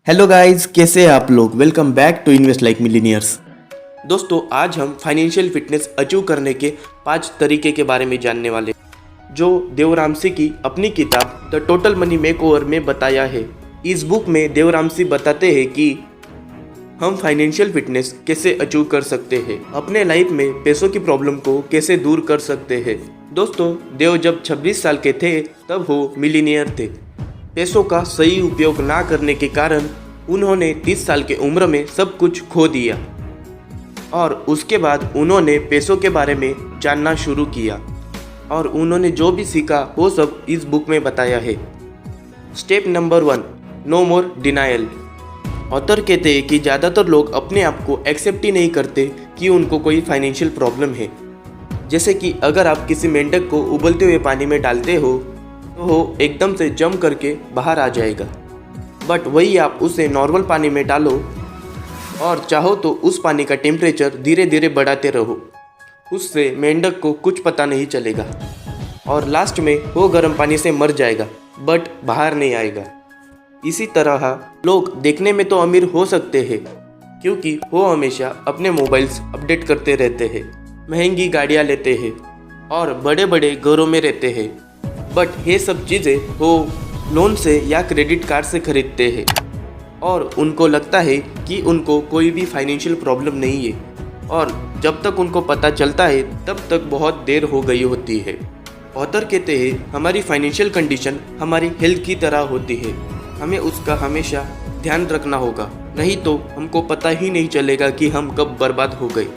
Hello guys, कैसे हैं आप लोग। Welcome back to invest like millionaires. दोस्तों, आज हम फाइनेंशियल फिटनेस अचीव करने के 5 तरीके के बारे में जानने वाले, जो देव रामसी की अपनी किताब द टोटल मनी मेकओवर में बताया है। इस बुक में देव रामसी बताते हैं कि हम फाइनेंशियल फिटनेस कैसे अचीव कर सकते हैं, अपने लाइफ में पैसों की प्रॉब्लम को कैसे दूर कर सकते हैं। दोस्तों, देव जब 26 साल के थे तब वो मिलीनियर थे। पैसों का सही उपयोग ना करने के कारण उन्होंने 30 साल की उम्र में सब कुछ खो दिया और उसके बाद उन्होंने पैसों के बारे में जानना शुरू किया और उन्होंने जो भी सीखा वो सब इस बुक में बताया है। स्टेप नंबर 1, नो मोर डिनायल। ऑथर कहते हैं कि ज़्यादातर लोग अपने आप को एक्सेप्ट ही नहीं करते कि उनको कोई फाइनेंशियल प्रॉब्लम है। जैसे कि अगर आप किसी मेंढक को उबलते हुए पानी में डालते हो तो वो एकदम से जम करके बाहर आ जाएगा, बट वही आप उसे नॉर्मल पानी में डालो और चाहो तो उस पानी का टेम्परेचर धीरे धीरे बढ़ाते रहो, उससे मेंढक को कुछ पता नहीं चलेगा और लास्ट में वो गर्म पानी से मर जाएगा बट बाहर नहीं आएगा। इसी तरह लोग देखने में तो अमीर हो सकते हैं क्योंकि वो हमेशा अपने मोबाइल्स अपडेट करते रहते हैं, महंगी गाड़ियाँ लेते हैं और बड़े बड़े घरों में रहते हैं, बट ये सब चीज़ें वो लोन से या क्रेडिट कार्ड से खरीदते हैं और उनको लगता है कि उनको कोई भी फाइनेंशियल प्रॉब्लम नहीं है और जब तक उनको पता चलता है तब तक बहुत देर हो गई होती है। ऑथर कहते हैं हमारी फाइनेंशियल कंडीशन हमारी हेल्थ की तरह होती है, हमें उसका हमेशा ध्यान रखना होगा, नहीं तो हमको पता ही नहीं चलेगा कि हम कब बर्बाद हो गए।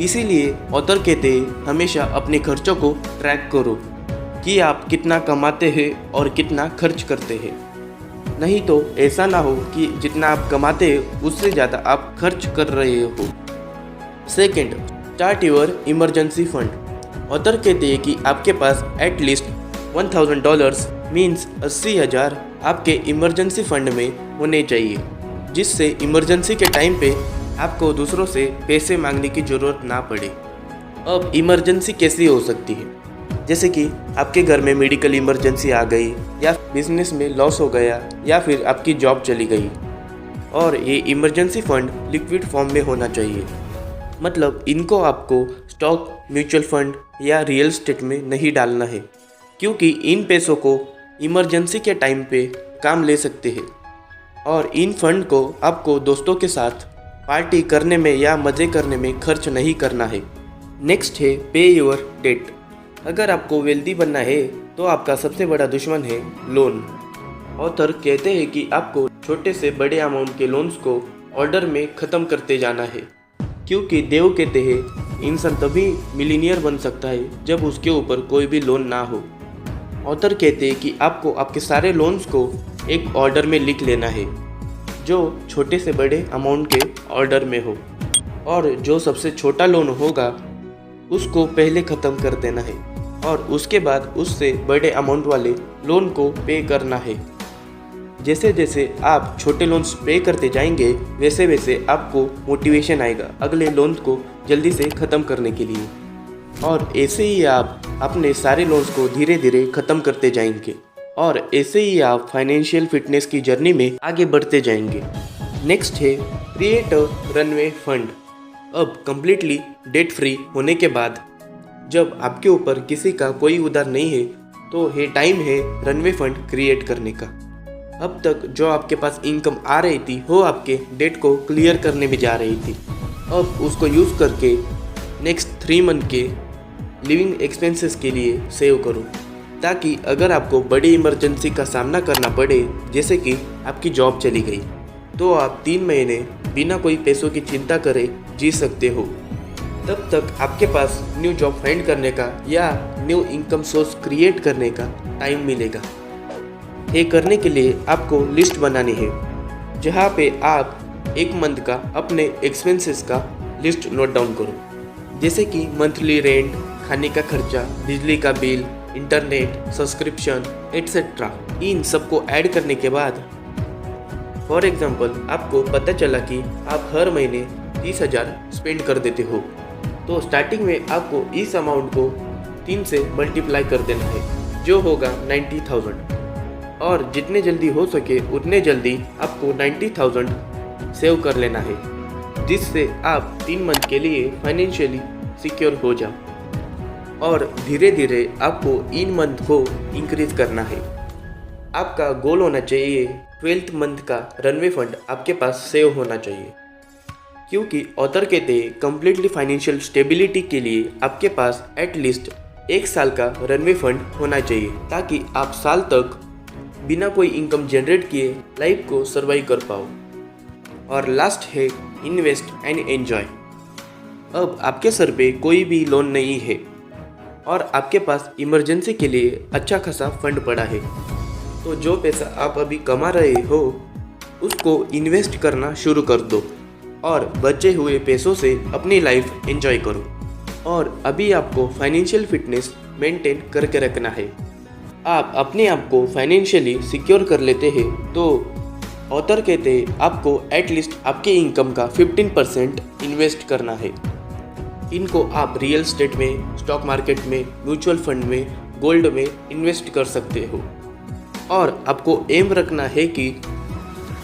इसीलिए ऑथर कहते हैं हमेशा अपने खर्चों को ट्रैक करो कि आप कितना कमाते हैं और कितना खर्च करते हैं, नहीं तो ऐसा ना हो कि जितना आप कमाते हैं उससे ज़्यादा आप खर्च कर रहे हो। Second, start your emergency fund. Author कहते हैं कि आपके पास एटलीस्ट $1000 मीन्स 80,000 आपके इमरजेंसी फंड में होने चाहिए, जिससे इमरजेंसी के टाइम पे आपको दूसरों से पैसे मांगने की ज़रूरत ना पड़े। अब इमरजेंसी कैसी हो सकती है, जैसे कि आपके घर में मेडिकल इमरजेंसी आ गई या बिजनेस में लॉस हो गया या फिर आपकी जॉब चली गई, और ये इमरजेंसी फंड लिक्विड फॉर्म में होना चाहिए। मतलब इनको आपको स्टॉक, म्यूचुअल फंड या रियल एस्टेट में नहीं डालना है, क्योंकि इन पैसों को इमरजेंसी के टाइम पे काम ले सकते हैं और इन फंड को आपको दोस्तों के साथ पार्टी करने में या मज़े करने में खर्च नहीं करना है। नेक्स्ट है पे योर डेट। अगर आपको वेल्दी बनना है तो आपका सबसे बड़ा दुश्मन है लोन। ऑथर कहते हैं कि आपको छोटे से बड़े अमाउंट के लोन्स को ऑर्डर में ख़त्म करते जाना है, क्योंकि देव कहते हैं इंसान तभी मिलीनियर बन सकता है जब उसके ऊपर कोई भी लोन ना हो। ऑथर कहते हैं कि आपको आपके सारे लोन्स को एक ऑर्डर में लिख लेना है, जो छोटे से बड़े अमाउंट के ऑर्डर में हो, और जो सबसे छोटा लोन होगा उसको पहले ख़त्म कर देना है और उसके बाद उससे बड़े अमाउंट वाले लोन को पे करना है। जैसे जैसे आप छोटे लोन्स पे करते जाएंगे वैसे वैसे आपको मोटिवेशन आएगा अगले लोन को जल्दी से ख़त्म करने के लिए, और ऐसे ही आप अपने सारे लोन्स को धीरे धीरे ख़त्म करते जाएंगे और ऐसे ही आप फाइनेंशियल फिटनेस की जर्नी में आगे बढ़ते जाएंगे। नेक्स्ट है क्रिएट अ रनवे फंड। अब कम्प्लीटली डेट फ्री होने के बाद जब आपके ऊपर किसी का कोई उधार नहीं है तो ये टाइम है रनवे फंड क्रिएट करने का। अब तक जो आपके पास इनकम आ रही थी वो आपके डेट को क्लियर करने में जा रही थी, अब उसको यूज़ करके नेक्स्ट 3 मंथ के लिविंग एक्सपेंसेस के लिए सेव करो, ताकि अगर आपको बड़ी इमरजेंसी का सामना करना पड़े, जैसे कि आपकी जॉब चली गई, तो आप 3 महीने बिना कोई पैसों की चिंता करे जी सकते हो। तब तक आपके पास न्यू जॉब फाइंड करने का या न्यू इनकम सोर्स क्रिएट करने का टाइम मिलेगा। ये करने के लिए आपको लिस्ट बनानी है, जहाँ पे आप 1 मंथ का अपने एक्सपेंसेस का लिस्ट नोट डाउन करो, जैसे कि मंथली रेंट, खाने का खर्चा, बिजली का बिल, इंटरनेट सब्सक्रिप्शन एट्सेट्रा। इन सबको ऐड करने के बाद फॉर एग्जाम्पल आपको पता चला कि आप हर महीने 30,000 स्पेंड कर देते हो, तो स्टार्टिंग में आपको इस अमाउंट को 3 से मल्टीप्लाई कर देना है, जो होगा 90,000। और जितने जल्दी हो सके उतने जल्दी आपको 90,000 सेव कर लेना है, जिससे आप 3 मंथ के लिए फाइनेंशियली सिक्योर हो जाओ। और धीरे धीरे आपको इन मंथ को इंक्रीज करना है। आपका गोल होना चाहिए 12th मंथ का रनवे फंड आपके पास सेव होना चाहिए, क्योंकि ऑथर कहते हैं कम्प्लीटली फाइनेंशियल स्टेबिलिटी के लिए आपके पास एटलीस्ट 1 साल का रनवे फंड होना चाहिए, ताकि आप साल तक बिना कोई इनकम जनरेट किए लाइफ को सर्वाइव कर पाओ। और लास्ट है इन्वेस्ट एंड एंजॉय। अब आपके सर पे कोई भी लोन नहीं है और आपके पास इमरजेंसी के लिए अच्छा खासा फंड पड़ा है, तो जो पैसा आप अभी कमा रहे हो उसको इन्वेस्ट करना शुरू कर दो और बचे हुए पैसों से अपनी लाइफ एंजॉय करो। और अभी आपको फाइनेंशियल फिटनेस मेंटेन करके रखना है। आप अपने आप को फाइनेंशियली सिक्योर कर लेते हैं तो ऑथर कहते हैं आपको एटलीस्ट आपके इनकम का 15% इन्वेस्ट करना है। इनको आप रियल एस्टेट में, स्टॉक मार्केट में, म्यूचुअल फंड में, गोल्ड में इन्वेस्ट कर सकते हो। और आपको एम रखना है कि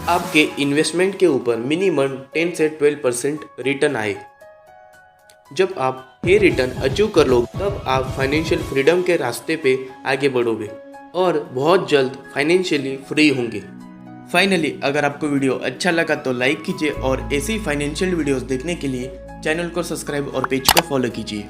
आपके इन्वेस्टमेंट के ऊपर मिनिमम 10 से 12% रिटर्न आए। जब आप ये रिटर्न अचीव कर लो तब आप फाइनेंशियल फ्रीडम के रास्ते पे आगे बढ़ोगे और बहुत जल्द फाइनेंशियली फ्री होंगे। फाइनली, अगर आपको वीडियो अच्छा लगा तो लाइक कीजिए और ऐसी फाइनेंशियल वीडियोस देखने के लिए चैनल को सब्सक्राइब और पेज को फॉलो कीजिए।